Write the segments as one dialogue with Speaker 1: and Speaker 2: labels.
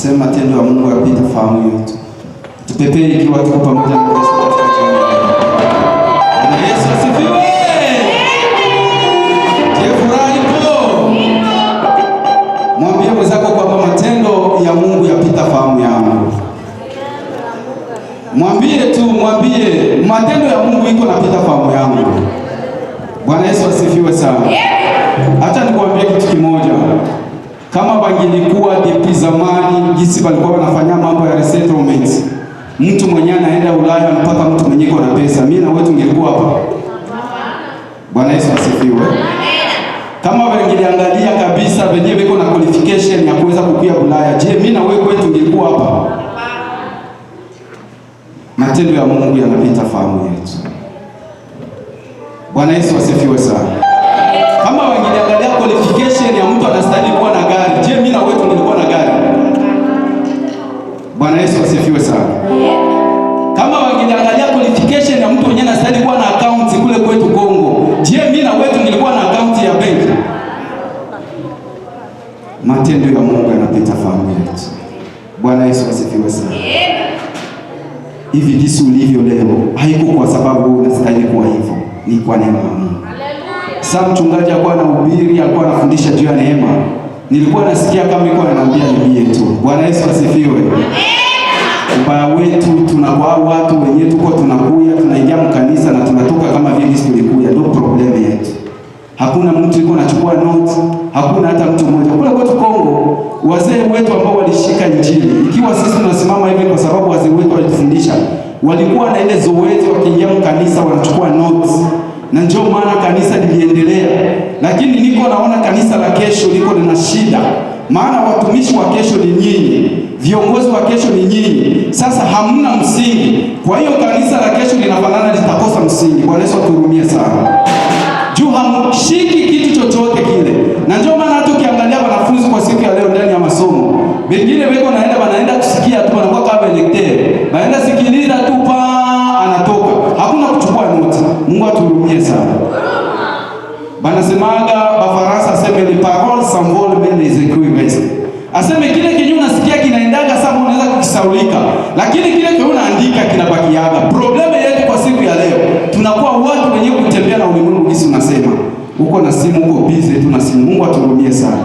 Speaker 1: Sema matendo ya Mungu yapita fahamu yetu. Tupepee ikiwa tuko pamoja na Kristo katika jioni ya leo. Bwana Yesu asifiwe. Je, furahi ipo? Mwambie mwenzako kwamba matendo ya Mungu yapita fahamu yangu. Mwambie matendo ya Mungu iko napita fahamu yangu. Bwana Yesu asifiwe sana. Acha nikwambie kitu kimoja. Kama wangilikuwa depuis zamani jinsi walikuwa wanafanya mambo ya resettlement, mtu mwenyewe anaenda Ulaya mpaka mtu mwenyewe na pesa, mimi na wewe tungelikuwa hapa? Bwana Yesu asifiwe. Kama wangeliangalia kabisa wenyewe wako na qualification ya kuweza kukuja Ulaya, je, mimi na wewe kwetu tungelikuwa hapa? Matendo ya Mungu yanapita fahamu yetu. Bwana Yesu asifiwe sana. Kama wangeliangalia qualification ya mtu anastahili kuwa na gari, je, mimi na wewe tungelikuwa na gari? Bwana Yesu asifiwe sana. Kama wangeliangalia qualification ya mtu mwenyewe anastahili kuwa na account kule kwetu Kongo, je, mimi na wewe tungelikuwa na account ya benki? Matendo ya Mungu yanapita fahamu yetu. Bwana Yesu asifiwe sana. Hivi jinsi ulivyo leo haiko kwa sababu unastahili kuwa hivyo, ni kwa neema ya Mungu. Sasa mchungaji alikuwa anahubiri, alikuwa anafundisha juu ya neema. Nilikuwa nasikia kama yuko ananiambia niambie tu. Bwana Yesu asifiwe. Amen. Ubaya wetu tunakuwa watu wenyewe tuko tunakuya, tunaingia mkanisa na tunatoka kama vile tulikuja, ndio problem yetu. Hakuna mtu yuko anachukua notes, hakuna hata mtu mmoja. Kule kwetu Kongo, wazee wetu ambao walishika Injili, ikiwa sisi tunasimama hivi kwa sababu wazee wetu walitufundisha, walikuwa na ile zoezi wakiingia mkanisa wanachukua notes. Na njoo maana kanisa liliendelea. Lakini niko naona kanisa la kesho liko na shida. Maana watumishi wa kesho ni nyinyi, viongozi wa kesho ni nyinyi. Sasa hamna msingi. Kwa hiyo kanisa la kesho linafanana litakosa msingi. Bwana Yesu atuhurumie sana. Juu hamshiki kitu chochote kile. Na njoo maana hata ukiangalia wanafunzi kwa siku ya leo ndani ya masomo, wengine weko wanaenda kusikia tu, wanakuwa kama electeur. Baada sikiliza tu anatoka. Hakuna kuchukua noti. Mungu atuhurumie sana. Banasemaga Bafaransa aseme les paroles s'envolent mais les écrits restent. Aseme kile kinyo unasikia kinaendaga sana unaweza kukisaulika, lakini kile kinyo unaandika kinabakiaga. Probleme yetu kwa siku ya leo, tunakuwa watu wenye kutembea na ulimwengu kisi unasema. Uko na simu, uko busy tu na simu. Mungu atuhurumie sana.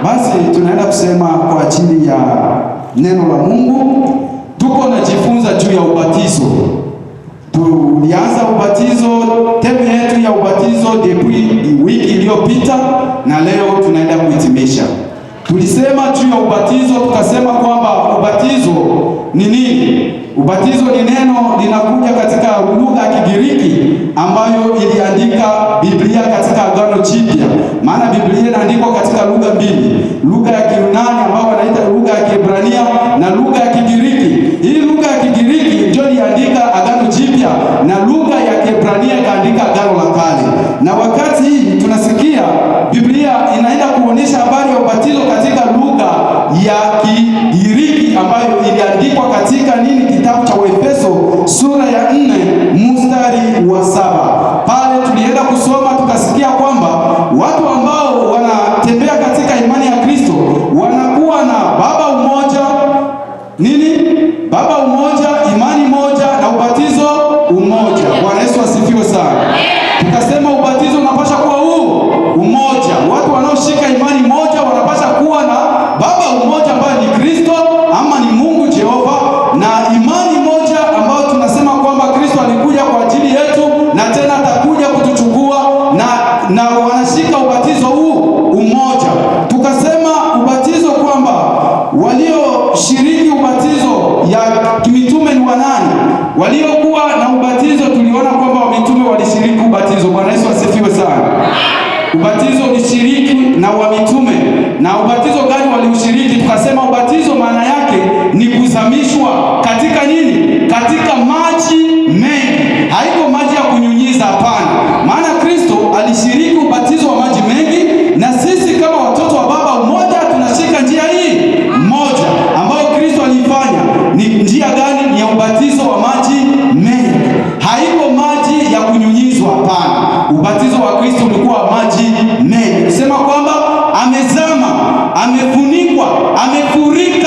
Speaker 1: Basi tunaenda kusema kwa ajili ya neno la Mungu. Tuko najifunza juu ya ubatizo. Tulianza ubatizo, temu yetu ya ubatizo depuis wiki iliyopita na leo tunaenda kuhitimisha. Tulisema juu ya ubatizo, tukasema kwamba ubatizo ni nini? Ubatizo ni neno linakuja katika lugha ya Kigiriki ambayo iliandika Biblia katika Agano Jipya. Maana Biblia inaandikwa katika lugha mbili, lugha ya Kiyunani ambayo wanaita lugha ya Kiebrania na lugha ya Kigiriki. Hii lugha ya Kigiriki ndio iliandika Agano Jipya na lugha ya Kiebrania ikaandika Agano la Kale. Na wakati hii tunasikia Biblia inaenda kuonyesha habari ya ubatizo katika lugha ya Kigiriki ambayo iliandikwa katika nini? Kitabu cha Waefeso sura ya 4 mstari wa 7. Pale tulienda kusoma tukasikia kwamba watu ambao wanatembea katika imani ya Kristo wanakuwa na baba umoja, baba umoja, imani moja na ubatizo umoja. Bwana Yesu asifiwe sana. Tukasema ubatizo unapaswa kuwa umoja. Watu wanaoshika imani moja wanapaswa kuwa na baba umoja ambaye ni Kristo ama ni Mungu Jehova, na imani moja ambayo tunasema kwamba Kristo alikuja kwa ajili yetu na tena atakuja kutuchukua, na wanashika ubatizo umoja. Tukasema ubatizo kwamba walioshiriki ubatizo ya kimitume ni wanani? Waliokuwa na ubatizo tuliona kwamba mitume walishiriki ubatizo. Bwana Yesu asifiwe sana. Ubatizo ulishiriki na wa mitume. Na ubatizo gani waliushiriki? Tukasema ubatizo maana yake ni kuzamishwa katika nini? Katika maji mengi. Haiko maji ya kunyunyiza, hapana. Maana Kristo alishiriki ubatizo wa maji mengi, na sisi kama watoto wa baba umoja tunashika njia hii moja ambayo Kristo alifanya. Ni njia gani? Ni ya ubatizo wa maji mengi. Haiko maji ya kunyunyizwa, hapana. Ubatizo wa Kristo ulikuwa maji mengi. Kusema kwamba amezama, amefunikwa, amefurika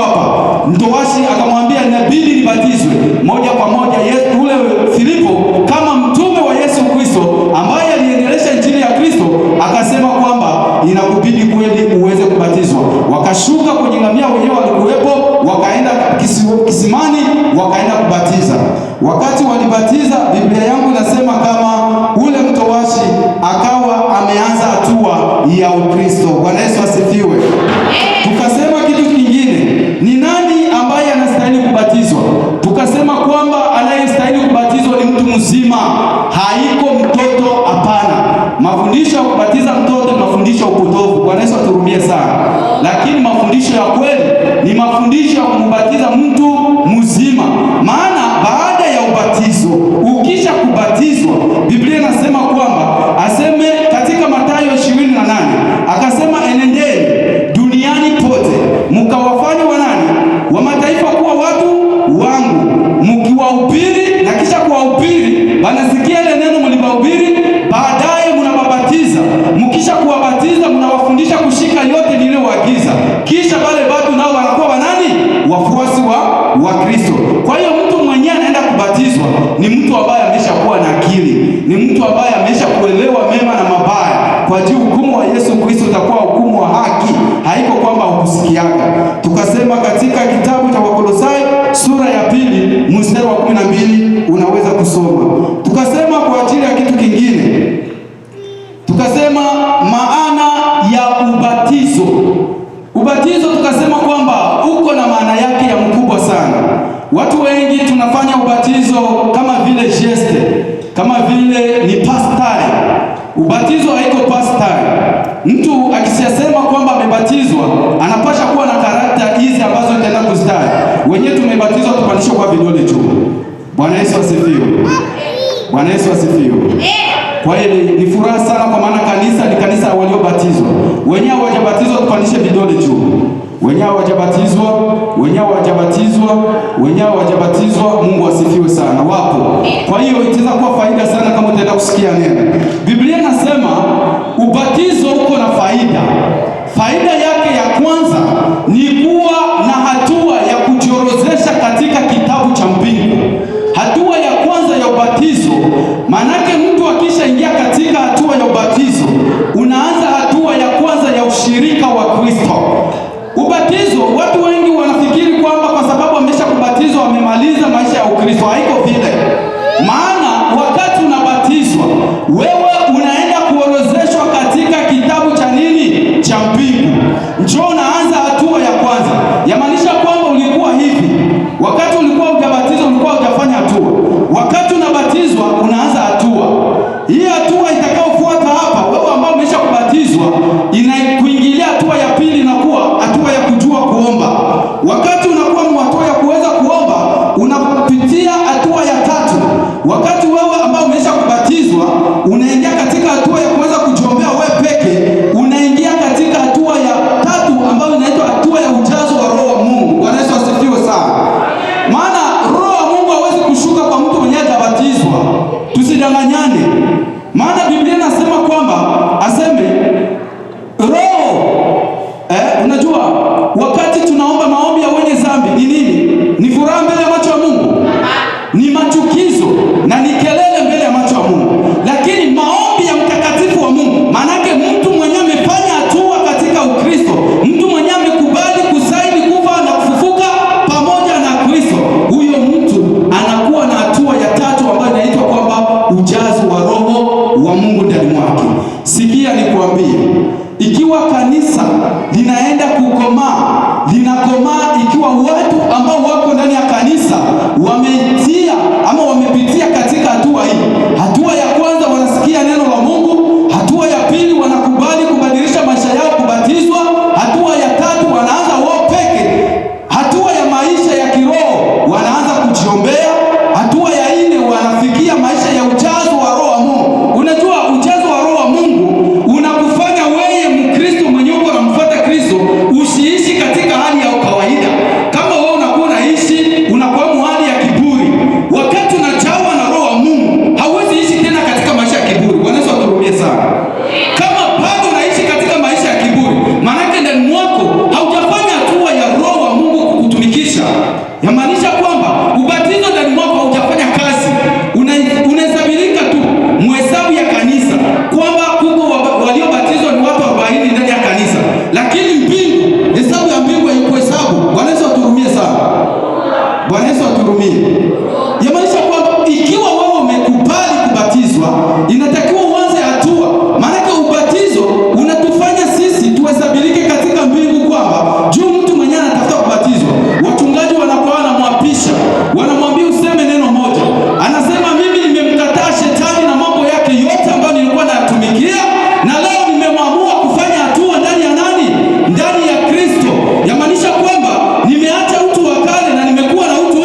Speaker 1: hapa. Mtowashi akamwambia inabidi nibatizwe. Moja kwa moja ule Filipo kama mtume wa Yesu Kristo ambaye aliendelesha injili ya Kristo akasema kwamba inakubidi kweli uweze kubatizwa. Wakashuka kwenye ngamia wenyewe walikuwepo, wakaenda kisimani, wakaenda kubatiza. Wakati walibatiza, Biblia yangu inasema kama ule mtowashi akawa ameanza hatua ya Ukristo. Bwana Yesu asifiwe. Tukasema kitu kingine, ni nani ambaye anastahili kubatizwa? Tukasema kwamba anayestahili kubatizwa ni mtu mzima, haiko mtoto, hapana. Mafundisho ya kubatiza mtoto ni mafundisho upotovu. Bwana Yesu aturumie sana. Lakini mafundisho ya kweli ni mafundisho ya kumbatiza mtu mzima. Maana baada ya ubatizo, ukisha kubatizwa, Biblia inasema kwamba aseme katika Mathayo 28 akasema enendeni duniani pote mkawafanye wanani wa mataifa kuwa watu wangu, mkiwahubiri, na kisha kuwahubiri wanasikia ile neno mlibahubiri, baadaye mnababatiza. Mkisha kuwabatiza mnawafundisha kushika yote niliyowaagiza, kisha wale watu nao wanakuwa wanani? Wafuasi wa Kristo. Kwa hiyo mtu mwenyewe anaenda kubatizwa ni mtu ambaye ameshakuwa na akili, ni mtu ambaye ameshakuelewa mema na mabaya, kwa ajili hukumu wa Yesu Kristo utakuwa hukumu wa haki, haiko kwamba ukusikiaga. Tukasema katika kitabu cha Wakolosai sura ya 2 mstari wa 12 unaweza kusoma. Tukasema kwa ajili ya kitu kingine, tukasema maana ya ubatizo. Ubatizo tukasema kwamba uko na maana yake ya mkubwa sana. Watu wengi tunafanya ubatizo kama vile geste, kama vile ni pastime. Ubatizo haiko pastime. Mtu akisema kwamba amebatizwa anapasha kuwa na karakta hizi ambazo nitaenda kuzitaja. Wenyewe tumebatizwa tupandishwe kwa vidole juu. Bwana Yesu asifiwe. Bwana Yesu asifiwe. Kwa hiyo ni furaha sana, kwa maana kanisa ni kanisa la waliobatizwa. Wenyewe hawajabatizwa tupandishe vidole juu. Wenyewe hawajabatizwa, wenyewe hawajabatizwa, wenyewe hawajabatizwa. Mungu asifiwe sana, wapo. Kwa hiyo itaweza kuwa faida sana kama utaenda kusikia neno. Biblia inasema ubatizo uko na faida. Faida yake ya kwanza ni kuwa na hatua ya kujiorozesha katika kitabu cha mbingu. Hatua ya kwanza ya ubatizo, manake mtu akishaingia katika hatua ya ubatizo, unaanza hatua ya kwanza ya ushirika wa Kristo. Ubatizo, watu wengi wanafikiri kwamba kwa sababu amesha kubatizwa amemaliza maisha ya Ukristo. Haiko vile. Maana wakati unabatizwa, wewe unaenda kuorozeshwa katika kitabu cha nini? Cha mbingu. Njoo unaanza hatua ya kwanza. Yamaanisha kwamba ulikuwa hivi. Wakati ulikuwa hujabatizwa ulikuwa hujafanya hatua. Wakati unabatizwa unaanza hatua. Hii hatua itakayofuata hapa, wewe ambao umesha kubatizwa, inakuingilia hatua ya pili, inakuwa hatua ya kujua kuomba. Wakati unakuwa ni hatua ya kuweza kuomba, unapitia hatua ya tatu. Wakati wewe ambao umesha kubatizwa unaingia katika hatua ya kuweza kujiombea wewe peke, unaingia katika hatua ya tatu ambayo inaitwa hatua ya ujazo wa Roho wa Mungu. Bwana Yesu asifiwe sana. Maana Roho wa Mungu hawezi kushuka kwa mtu mwenye hajabatizwa. Tusidanganyane. Maana Biblia inasema kwamba aseme Roho unajua wakati tunaomba maombi ya wenye waturumie? Yamaanisha kwamba ikiwa wewe umekubali kubatizwa, inatakiwa uanze hatua. Maana ubatizo unatufanya sisi tuhesabike katika mbingu, kwamba juu mtu mwenyewe anatafuta kubatizwa, wachungaji wanakuwa wanamwapisha, wanamwambia useme neno moja, anasema mimi nimemkataa shetani na mambo yake yote ambayo nilikuwa nayatumikia, na leo nimemwamua kufanya hatua ndani ya nani? Ndani ya Kristo. Yamaanisha kwamba nimeacha utu wa kale na nimekuwa na utu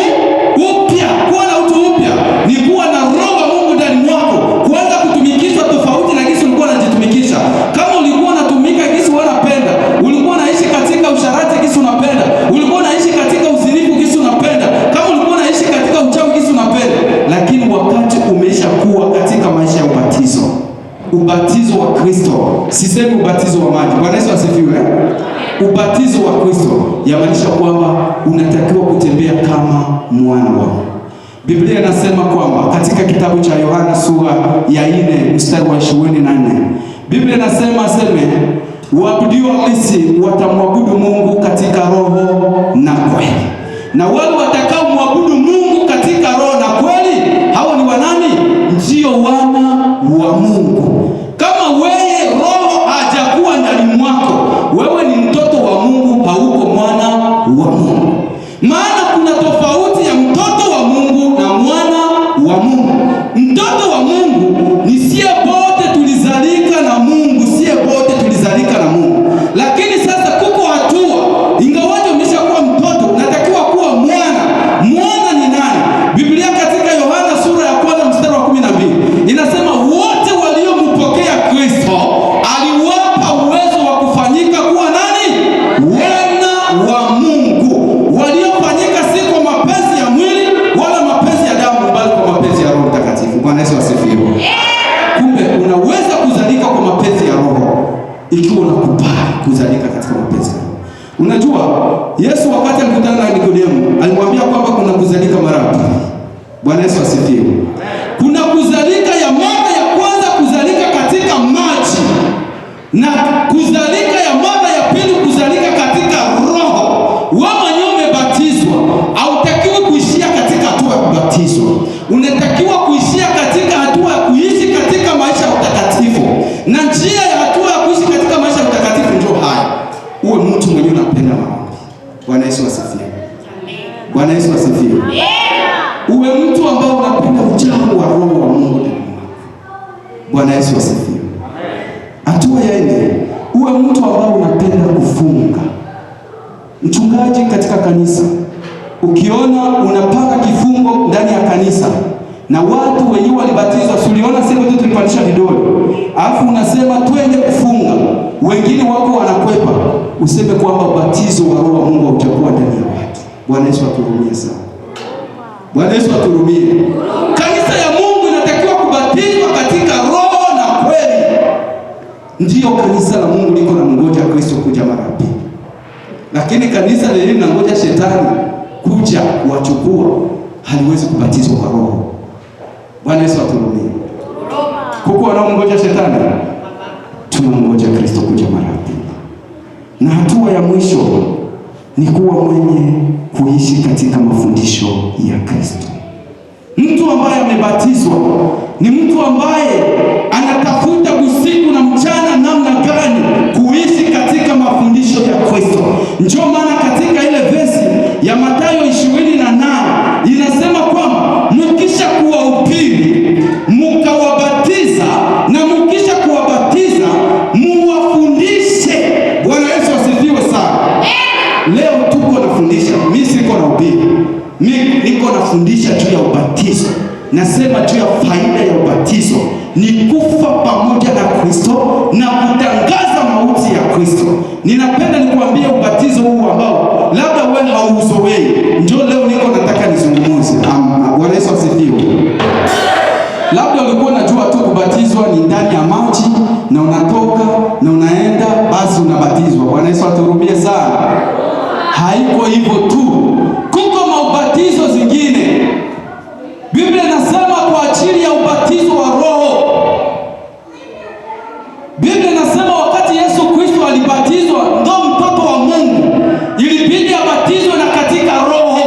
Speaker 1: upya. Kuwa na utu upya ni kuwa na roho wa Mungu ndani mwako, kuanza kutumikishwa tofauti na jinsi ulikuwa unajitumikisha. Kama ulikuwa unatumika jinsi unapenda, ulikuwa unaishi katika usharati jinsi unapenda, ulikuwa unaishi katika uzinifu jinsi unapenda, kama ulikuwa unaishi katika uchawi jinsi unapenda, lakini wakati umeisha kuwa katika maisha ya ubatizo, ubatizo wa Kristo, sisemi ubatizo wa maji. Bwana Yesu asifiwe. Ubatizo wa Kristo yamaanisha kwamba unatakiwa kutembea kama mwana wa Mungu. Biblia inasema kwamba katika kitabu cha Yohana sura ya 4 mstari wa 24, Biblia inasema waabudio halisi watamwabudu Mungu katika roho na kweli. Na wale watakao mwabudu Mungu katika roho na kweli, hao ni wanani? Ndio wana wa Mungu. Kama wewe roho hajakuwa ndani mwako, wewe ni mtoto wa Mungu, hauko mwana wa Mungu. Maana kuna tofauti ya mtoto wa Mungu na mwana wa Mungu. Mtoto wa Mungu ni sie bote tulizalika na Mungu, sie bote tulizalika na Mungu. Lakini sasa kuko hatua, ingawaje umeshakuwa mtoto, unatakiwa kuwa mwana. Mwana ni nani? Biblia katika Yohana sura ya 1 mstari wa 12 inasema wote waliompokea Kristo aliwapa uwezo wa kufanyika kuwa nani? Wana wa Mungu, waliofanyika si kwa mapenzi ya mwili wala mapenzi ya damu, bali kwa mapenzi ya Roho Mtakatifu. Bwana Yesu asifiwe. Kumbe unaweza kuzalika kwa mapenzi ya Roho ikiwa unakubali kuzalika katika mapenzi ya Roho. Unajua Yesu wakati alikutana na Nikodemo alimwambia kwamba kuna kuzalika mara mbili. Bwana Yesu asifiwe. Kuna kuzalika ya mara ya kwanza, kuzalika katika maji, na kuzalika ya mara ya pili, kuzalika katika Roho. Wewe mwenyewe umebatizwa, hautakiwi kuishia katika hatua ya kubatizwa. Unatakiwa kuishia katika hatua ya kuishi katika maisha ya utakatifu. Na njia ya hatua ya kuishi katika maisha ya utakatifu ndio haya: uwe mtu mwenyewe unapenda maombi. Bwana Yesu asifiwe. Bwana Yesu asifiwe. Uwe mtu ambaye unapenda ujao wa Roho wa Mungu ndani mwako. Bwana Yesu asifiwe. Hatua ya 4, uwe mtu ambaye unapenda kufunga. Mchungaji katika kanisa, ukiona unapanga kifungo ndani ya kanisa na watu wenyewe walibatizwa, uliona sisi wote tulipandisha vidole, alafu unasema twende kufunga, wengine wako wanakwepa, useme kwamba ubatizo wa Roho wa Mungu hautakuwa ndani ya watu. Bwana Yesu aturumie sana. Bwana Yesu aturumie. Kanisa ya Mungu inatakiwa kubatizwa katika roho na kweli. Ndiyo kanisa la Mungu liko na mngoja Kristo kuja mara ya pili. Lakini kanisa lile linangoja shetani kuja kuwachukua, haliwezi kubatizwa kwa roho. Bwana Yesu aturumie. Kuko wanaomngoja shetani, tunamngoja Kristo kuja mara ya pili. Na hatua ya mwisho ni kuwa mwenye kuishi katika mafundisho ya Kristo. Mtu ambaye amebatizwa ni mtu ambaye anatafuta usiku na mchana namna gani kuishi katika mafundisho ya Kristo. Ndio maana katika ile vesi ya Mathayo 28 inasema kwamba mkisha kuwahubiri, mkawabatiza, na mkisha kuwabatiza muwafundishe. Bwana Yesu asifiwe sana. Leo tuko nafundisha, mimi siko nahubiri. Mimi niko nafundisha juu ya ubatizo. Nasema juu ya faida ya ubatizo ni kufa pamoja na Kristo na kutangaza mauti ya Kristo. Ninapenda nikuambie ubatizo huu ambao labda wewe hauzoei, ndio leo niko nataka nizungumze. Bwana Yesu asifiwe. Labda ulikuwa unajua tu kubatizwa ni ndani ya maji na unatoka na unaenda basi unabatizwa. Bwana Yesu aturumie sana. Haiko hivyo tu. Kuko maubatizo zingine. Biblia inasema kwa ajili ya ubatizo wa Roho. Biblia inasema wakati Yesu Kristo alibatizwa, ndo mtoto wa Mungu, ilibidi abatizwe na katika Roho.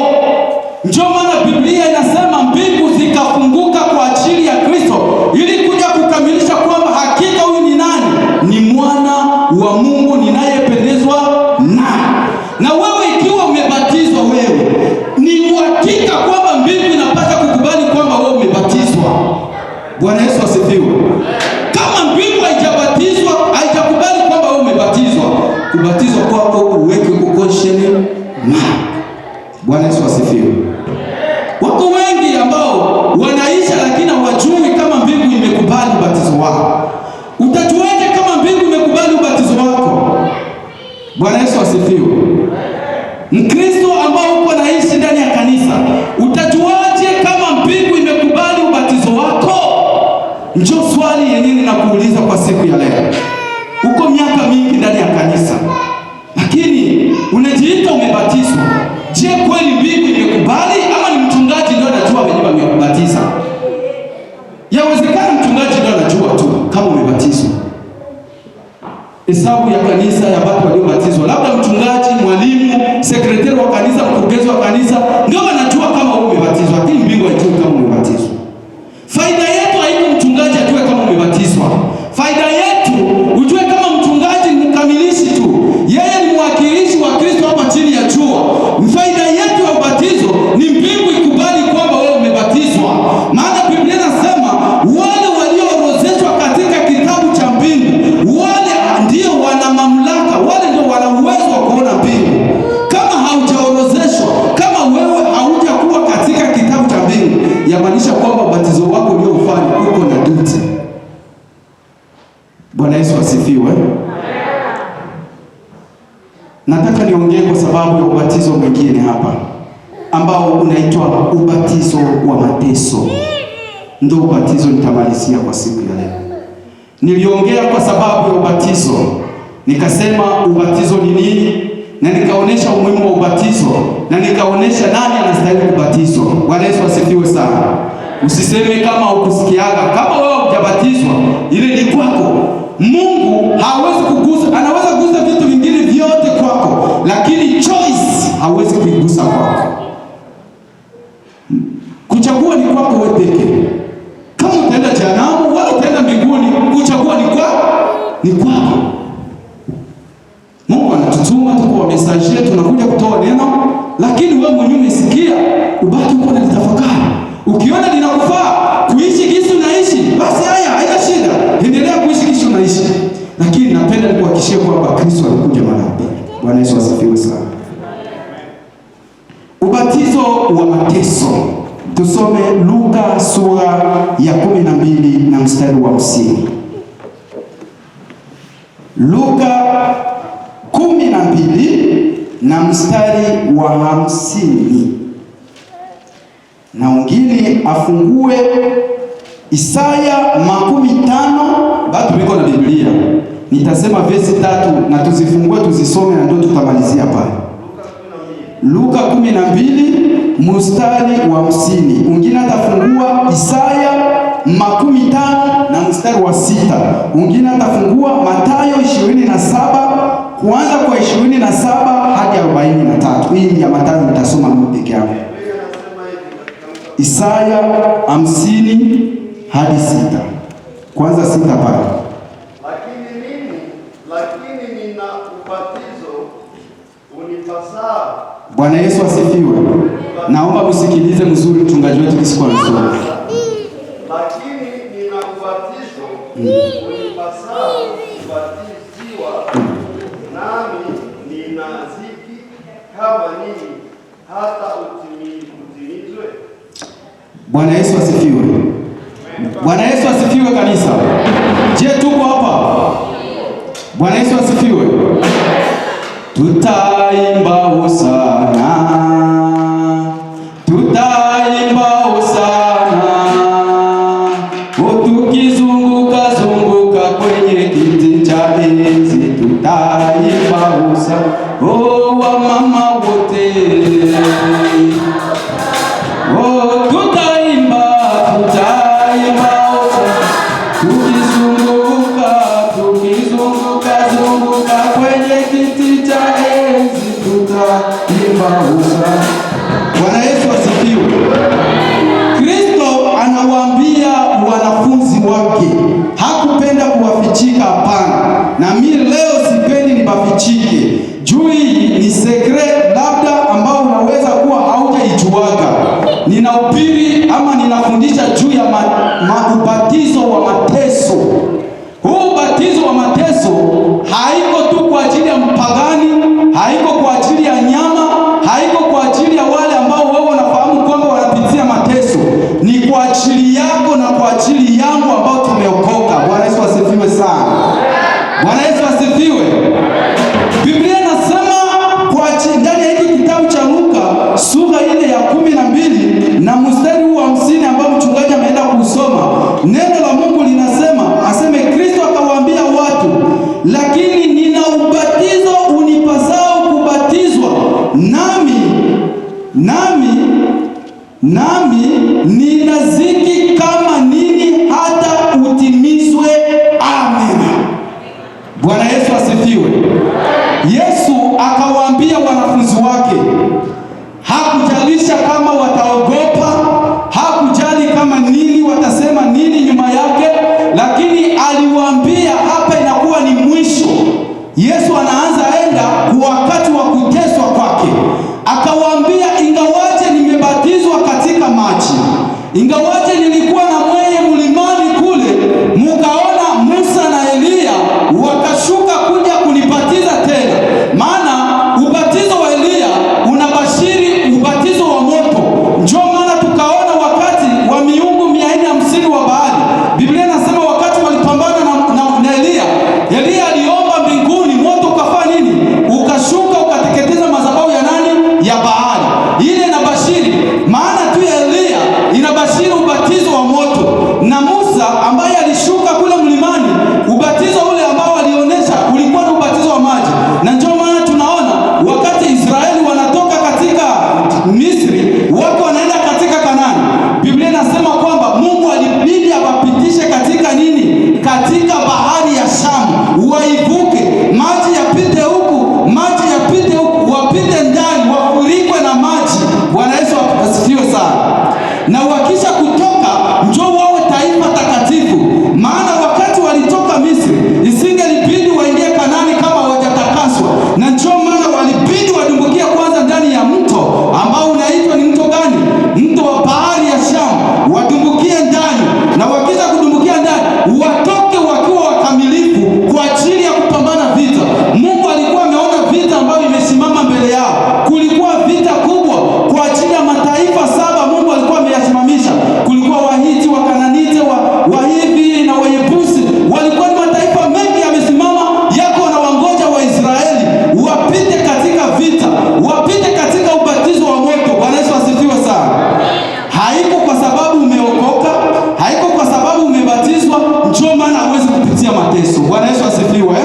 Speaker 1: Bwana Yesu asifiwe. Wako wengi ambao wanaisha lakini hawajui kama mbingu imekubali ubatizo wao. Utajuaje kama mbingu imekubali ubatizo wako? Bwana Yesu asifiwe. Mkristo ambao uko naishi ndani ya kanisa, utajuaje kama mbingu imekubali ubatizo wako? Njoo swali yenyewe ninakuuliza kwa siku ya leo. Uko miaka mingi ndani ya kanisa, lakini unajiita umebatizwa. Je, kweli mbingu imekubali ama ni mchungaji ndio anajua wenyewe amekubatiza? Yawezekana mchungaji ndio anajua tu kama umebatizwa. Hesabu ya kanisa ya watu waliobatizwa, labda mchungaji, mwalimu, sekretari wa kanisa, mkurugenzi wa kanisa ndio anajua kama wewe umebatizwa, lakini mbingu haijui kama umebatizwa. Faida yetu haiko mchungaji ajue kama umebatizwa. Faida yetu ujue kama mchungaji ni mkamilishi tu, yeye ni mwakilishi wa Kristo hapa chini ya jua. Faida yetu ya ubatizo ni mbingu ikubali kwamba wewe umebatizwa. Maana Biblia inasema wale walioorozeshwa katika kitabu cha mbingu, wale ndio wana mamlaka, wale ndio wana uwezo wa kuona mbingu. Kama haujaorozeshwa, kama wewe haujakuwa katika kitabu cha mbingu, yamaanisha kwamba ubatizo wako uliofanya uko na duty. Bwana Yesu asifiwe. Nataka niongee kwa sababu ya ubatizo mwingine hapa ambao unaitwa ubatizo wa mateso. Ndio ubatizo nitamalizia kwa siku ya leo. Niliongea kwa sababu ya ubatizo, nikasema ubatizo ni nini, na nikaonesha umuhimu wa ubatizo, na nikaonesha nani anastahili kubatizwa. Bwana Yesu asifiwe sana. Usiseme kama ukusikiaga, kama wewe hujabatizwa, ile ni kwako. Mungu hawezi kugusa, anaweza kugusa vitu vingine vyote kwako, lakini choice hawezi kuigusa kwako. Kuchagua ni kwako wewe pekee. Kama utaenda jehanamu wala utaenda mbinguni, kuchagua ni kwako. Mungu anatutuma tuko wa message, tunakuja kutoa neno, lakini wewe mwenyewe umesikia, ubaki uko na tafakari. Ukiona linakufaa kuishi kisi unaishi, basi haya haina shida, endelea kuishi kisi unaishi. Lakini napenda nikuhakikishie kwamba Kristo alikuja mara ya pili. Bwana Yesu asifiwe sana. Ubatizo wa mateso. Tusome Luka sura ya 12 na mstari wa 50. Luka 12 na mstari wa 50. Na wengine afungue Isaya 50. Bado biko na Biblia. Nitasema verse 3 na tuzifungue tuzisome na ndio tutamalizia pale. Luka 12 mstari wa 50. Mwingine atafungua Isaya 50 na mstari wa 6. Mwingine atafungua Mathayo 27 kuanza kwa 27 hadi 43. Hii ya Mathayo nitasoma mimi peke yangu. Isaya 50 hadi 6. Kwanza 6 pale. Lakini nina ubatizo unipasao. Bwana Yesu asifiwe. Naomba msikilize mzuri mchungaji wetu kisiku anasoma. Lakini nina ubatizo unipasao kubatiziwa, nami nina ziki kama nini hata utimizwe. Bwana Yesu asifiwe. Bwana Yesu asifiwe kanisa. Je, tuko hapa? Bwana Yesu asifiwe. Tutaimba hosana, tutaimba hosana, tukizunguka zunguka kwenye kiti cha enzi. Tutaimba hosana, oh wa mama wote, oh tutaimba hosana, tukizunguka kwenye kiti cha enzi. Tutaimba hosana. Bwana Yesu asifiwe. Kristo anawaambia wanafunzi wake, hakupenda kuwafichika, hapana. Na mimi leo sipendi nibafichike. Juu hii ni secret labda ambao unaweza kuwa haujaijuaga. Ninahubiri ama ninafundisha juu ya ubatizo wa mateso. Huu ubatizo wa mateso haiko tu kwa ajili ya mpagani, haiko kwa ajili ya nyama, haiko kwa ajili ya nami ninaziki kama nini hata utimizwe. Amen. Bwana Yesu asifiwe. Yesu akawaambia wanafunzi wake, hakujalisha kama wataogopa, hakujali kama nini watasema nini nyuma yake, lakini aliwaambia hapa inakuwa ni mwisho. Yesu anaanza enda wakati wa kuteswa kwake. Akawaambia, ingawaje nimebatizwa katika maji, ingawaje nilikuwa na mwenye mlimani kule, mukaona Musa na Eliya wakashuka kuja kunibatiza tena. Maana ubatizo wa Eliya unabashiri ubatizo wa moto. Njoo maana tukaona wakati wa miungu 450 wa Baali. Biblia inasema wakati walipambana na Eliya, Eliya aliomba mbinguni, moto ukafanya nini? Ukashuka ukateketeza madhabahu ya nani? Ya Baali. Ile inabashiri, maana tu ya Eliya inabashiri ubatizo wa moto, na Musa ambaye alishuka kule mlimani, ubatizo ule ambao alionyesha ulikuwa ni ubatizo wa maji. Na njoo maana tunaona wakati Israeli wanatoka katika Misri, wako wanaenda katika Kanaani, Biblia inasema kwamba Mungu alibidi awapitishe katika nini? Katika bahari ya Shamu, waivuke, maji yapite huku, maji yapite huku, wapite ndani, wafurikwe na maji. Bwana Yesu asifiwe sana. Na wakisha kutoka, njoo wawe taifa takatifu. Maana wakati walitoka Misri, isingelibidi waingie Kanaani kama hawajatakaswa. Na njoo maana walibidi wadumbukia kwanza ndani ya mto ambao unaitwa ni mto gani? Mto wa bahari ya Shamu. Wadumbukie ndani, na wakisha kudumbukia ndani, watoke wakiwa wakamilifu kwa ajili ya kupambana vita. Mungu alikuwa ameona vita ambayo imesimama mbele yao. Kulikuwa vita kubwa kwa ajili ya mataifa 7 Mungu alikuwa ameyasimamisha. Kulikuwa Wahiti, Wakananite, Wahivi na Wayebusi. Walikuwa ni mataifa mengi yamesimama, yako na wangoja wa Israeli wapite katika vita, wapite katika ubatizo wa moto. Bwana Yesu asifiwe sana. Haiko kwa sababu umeokoka, haiko kwa sababu umebatizwa njoo maana huwezi kupitia mateso. Bwana Yesu asifiwe.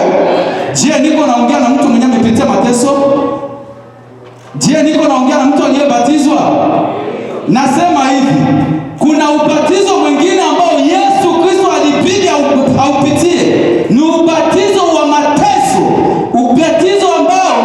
Speaker 1: Je, niko naongea na mtu mwenye amepitia mateso? Je, niko naongea na mtu aliyebatizwa? Nasema hivi, kuna ubatizo mwingine ambao Yesu Kristo alibidi aupitie. Ni ubatizo wa mateso, ubatizo ambao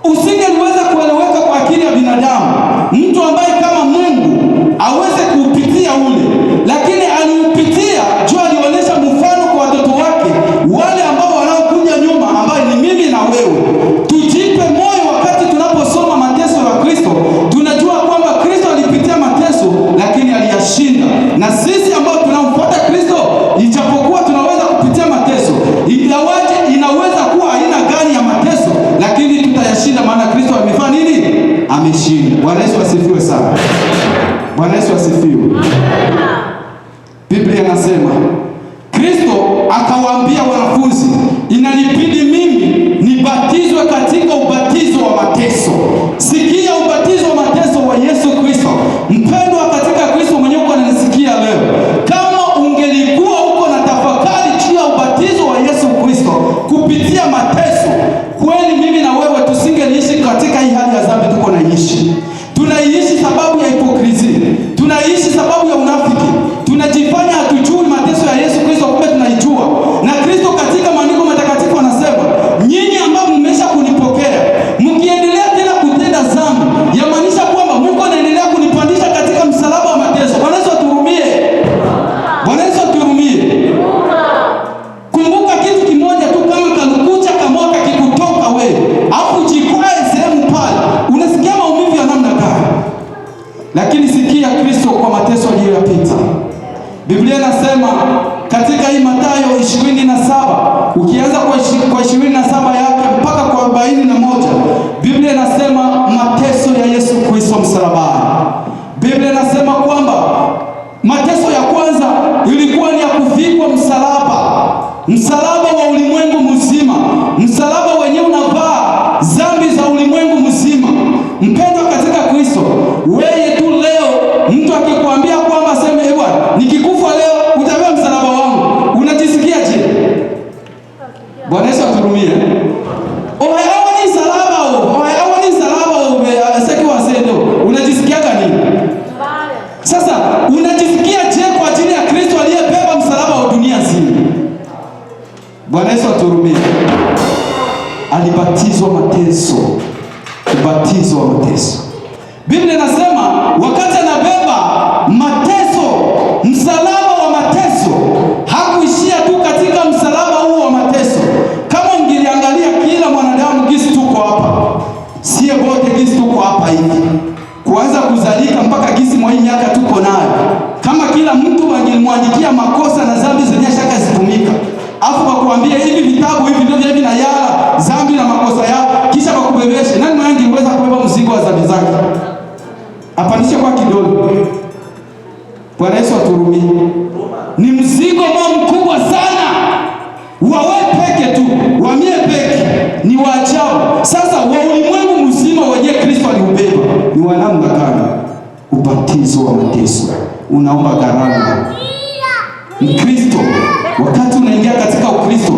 Speaker 1: usingeliweza kueleweka kwa akili ya binadamu. Mtu ambaye kama Mungu aweze kuupitia ule, lakini aliupitia juu, alionyesha mfano kwa watoto wake wale ambao wanaokuja nyuma, ambaye ni mimi na wewe. Tujipe moyo wakati tunaposoma mateso ya Kristo, tunajua kwamba Kristo alipitia mateso lakini aliyashinda. Na sisi ambao tunamfuata Kristo, ijapokuwa tunaweza kupitia mateso, ingawaje inaweza kuwa aina gani ya mateso, lakini tutayashinda, maana Kristo amefanya nini? Ameshinda. Bwana Yesu asifiwe sana. Bwana Yesu asifiwe. Biblia inasema Kristo akawaambia wanafunzi, inanibidi mimi nibatizwe katika ubatizo wa mateso. Sikia ubatizo wa mateso wa Yesu Kristo. Mpendwa katika Kristo mwenyewe uko unanisikia leo, kama ungelikuwa uko na tafakari juu ya ubatizo wa Yesu Kristo kupitia mateso, kweli mimi na wewe tusingeliishi katika hii hali ya dhambi tuko naishi. Tunaishi sababu ya hipokrisia, tunaishi sababu ya unafiki, tunajifanya hatujui mateso ya Yesu Kristo, kumbe tunaijua. Na Kristo katika maandiko matakatifu anasema, nyinyi ambao mmesha kunipokea, mkiendelea tena kutenda dhambi, yamaanisha kwamba Mungu anaendelea kunipandisha katika msalaba wa mateso. Bwana Yesu aturumie. Bwana Yesu aturumie. Kumbuka kitu kimoja tu, kama kalukucha kamoka kikutoka wewe, afu jikwae sehemu pale, unasikia maumivu ya namna gani? Lakini sikia Kristo kwa mateso aliyopita. Biblia inasema katika hii Mathayo 27, ukianza kwa 27 yake mpaka kwa 41, Biblia inasema mateso ya Yesu Kristo msalabani. Biblia inasema kwamba mateso ya kwanza ilikuwa ni ya kuvikwa msalaba wa ulimwengu mzima, msalaba wenyewe unavaa dhambi za ulimwengu mzima. Mpendwa katika Kristo, wewe tu leo mtu akikwambia kwamba sema Bwana, nikikufa leo utabeba msalaba wangu, unajisikiaje? Bwana Yesu aturumie. Oya, awani salaba o, oya, awani salaba o, seki wasendo. mateso. Biblia inasema wakati anabeba mateso, msalaba wa mateso, hakuishia tu katika msalaba huo wa mateso. Kama ungeliangalia kila mwanadamu gisi tuko hapa, sie wote gisi tuko hapa hivi, kuanza kuzalika mpaka gisi mwa hii miaka tuko nayo, kama kila mtu angelimwandikia makosa na dhambi zenye shaka zitumika, afu wakuambia hivi vitabu hivi ndio hivi na yala dhambi na makosa yao, kisha wakubebeshe, nani mwenye angeweza kubeba mzigo wa dhambi zake? Apanishe kwa kidole. Bwana Yesu aturumie. Ni mzigo mkubwa sana, wawe peke tu, wamie peke, ni waajabu. Sasa wa ulimwengu mzima wenye Kristo aliubeba ni wanamna gani? Ubatizo wa mateso unaomba gharama. Mkristo wakati unaingia katika Ukristo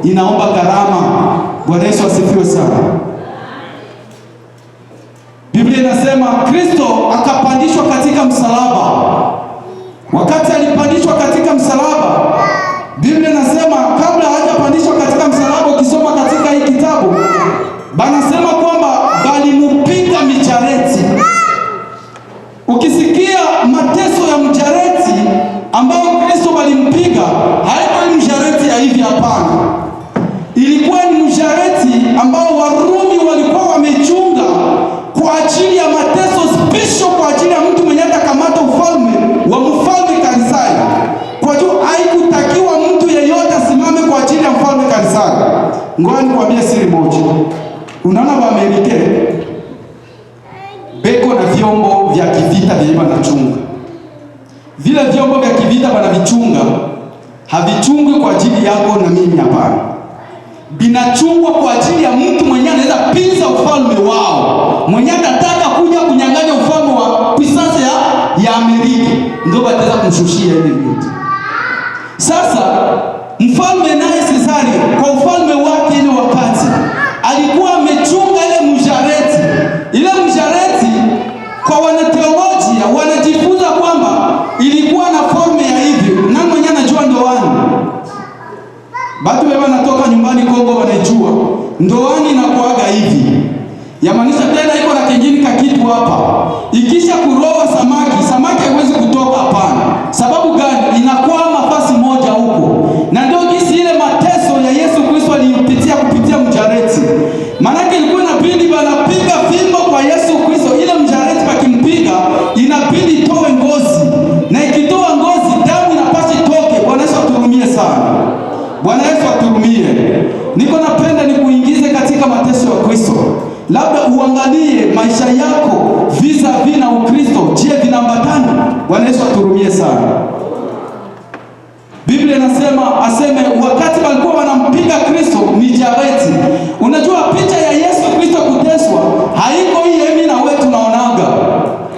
Speaker 1: inaomba gharama. Bwana Yesu asifiwe sana. Biblia inasema Kristo akapandishwa katika msalaba. Wakati alipandishwa katika msalaba, Biblia inasema kabla hajapandishwa katika msalaba, ukisoma katika hii kitabu, banasema kwamba balimupiga mijareti. Ukisikia mateso ya mjareti ambao Kristo walimpiga, haikuwa ni mjareti ya hivi, hapana. Ilikuwa ni mjareti ambao Warumi walikuwa wamechunga kwa ajili ya mateso special, kwa ajili ya mtu mwenye atakamata ufalme wa mfalme Kaisari. Kwa hiyo haikutakiwa mtu yeyote asimame kwa ajili ya mfalme Kaisari. Ngoja nikwambie siri moja. Unaona Waamerika beko na vyombo vya kivita vile wanachunga. Vile vyombo vya kivita wanavichunga, havichungwi kwa ajili yako na mimi, hapana. Binachungwa kwa ajili ya mtu mwenye anaweza pinza ufalme wao, mwenye atataka kuja kunyang'anya ufalme wa puissance ya Amerika, ndio wataweza kumshushia ile vitu. Sasa mfalme naye Caesari kwa ufalme wake ile wakati alikuwa amechunga ile mjareti. Ile mjareti kwa wanateolojia wanajifunza kwamba ilikuwa na forme ya hivi. Na mwenye anajua ndoani, batu wewe wanatoka nyumbani Kongo wanajua ndoani inakuaga hivi. Yamaanisha tena iko na kingine kakitu hapa. Ikisha kuroa samaki haiwezi kutoka, hapana. Sababu gani? Inakuwa nafasi moja huko. Na ndio kisi ile mateso ya Yesu Kristo aliyopitia kupitia mjareti. Maana ilikuwa inabidi wanapiga fimbo kwa Yesu Kristo, ile mjareti pakimpiga inabidi itoe ngozi. Na ikitoa ngozi damu inapaswa itoke. Bwana Yesu aturumie sana. Bwana Yesu aturumie. Niko napenda nikuingize katika mateso ya Kristo. Labda uangalie maisha yako vis-a-vis na Ukristo, je, vinaambatana? Bwana Yesu aturumie sana. Biblia inasema wakati walikuwa wanampiga Kristo mijareti. Unajua picha ya Yesu Kristo kuteswa haiko hii mimi na wewe tunaonaga.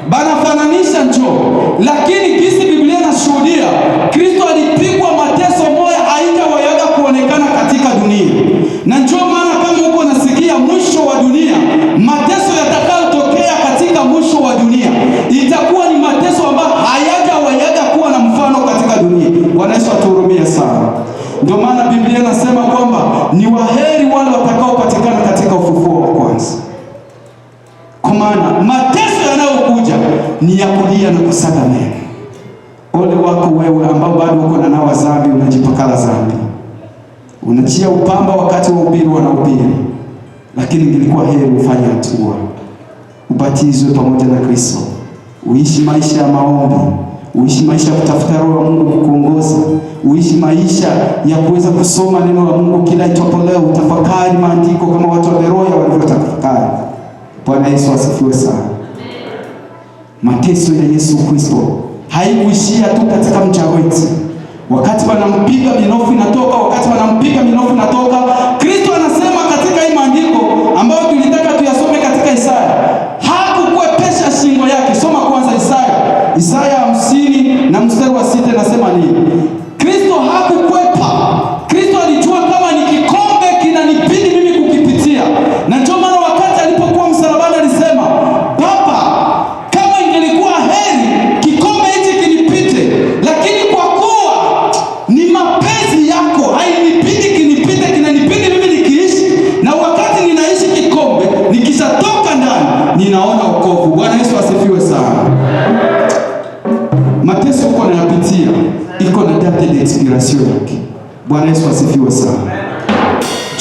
Speaker 1: Banafananisha njoo. Lakini kisi Biblia inashuhudia Kristo alipigwa mateso moja haijawahi kuonekana katika dunia. Na njoo maana kama uko nasikia mwisho wa dunia, mateso yatakayotokea katika mwisho wa dunia itakuwa ni mateso ambayo hayajawahi kuwa na mfano katika dunia. Bwana Yesu atuhurumie sana. Ndio maana Biblia inasema kwamba ni waheri wale watakaopatikana katika ufufuo wa kwanza. Kwa maana mateso yanayokuja ni ya kulia na kusaga meno. Ole wako wewe ambao bado uko na nawa dhambi, unajipakala dhambi, unachia upamba wakati wa ubiri wanahubiri. Lakini ilikuwa heri ufanye hatua, ubatizwe pamoja na Kristo, uishi maisha ya maombi, uishi maisha ya kutafuta Roho wa Mungu kukuongoza, uishi maisha ya kuweza kusoma neno la Mungu kila itwapo leo, utafakari maandiko kama watu wa Beroya walivyotafakari. Bwana Yesu asifiwe sana. Mateso ya Yesu Kristo haikuishia tu katika mjareti. Wakati wanampiga minofu inatoka, Kristo anasema katika hii maandiko ambayo tulitaka tuyasome katika Isaya, hakukwepesha shingo yake. Soma kwanza Isaya 50 na mstari wa 6, nasema nini? Kristo hakukwepa. Kristo alijua kama ni kikombe kinanibidi mimi kukipitia. Na ndio maana wakati alipokuwa msalabani alisema, Baba, kama ingelikuwa heri kikombe hichi kinipite, lakini kwa kuwa ni mapenzi yako hainibidi kinipite, kinanibidi mimi nikiishi. Na wakati ninaishi kikombe integration yake. Bwana Yesu asifiwe sana.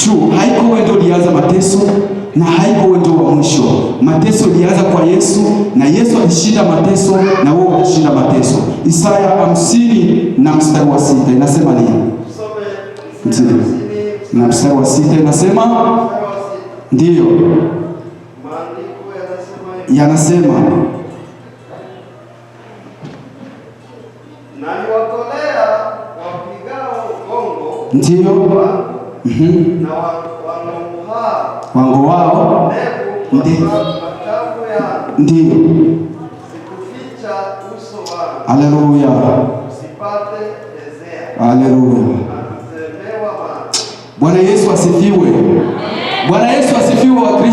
Speaker 1: Juu haiko wewe ndio ulianza mateso na haiko wewe ndio wa mwisho. Mateso ilianza kwa Yesu na Yesu alishinda mateso na wewe utashinda mateso. Isaya 50:6 inasema nini? Ndio. Na mstari wa 6 inasema ndio. Yanasema
Speaker 2: na niwatolea wapigao gongo
Speaker 1: ndio
Speaker 2: na
Speaker 1: wango wao ndio
Speaker 2: sikuficha uso wangu.
Speaker 1: Haleluya,
Speaker 2: Usipate ezea.
Speaker 1: haleluya. Bwana Yesu asifiwe. Bwana Yesu asifiwe wa Kristo.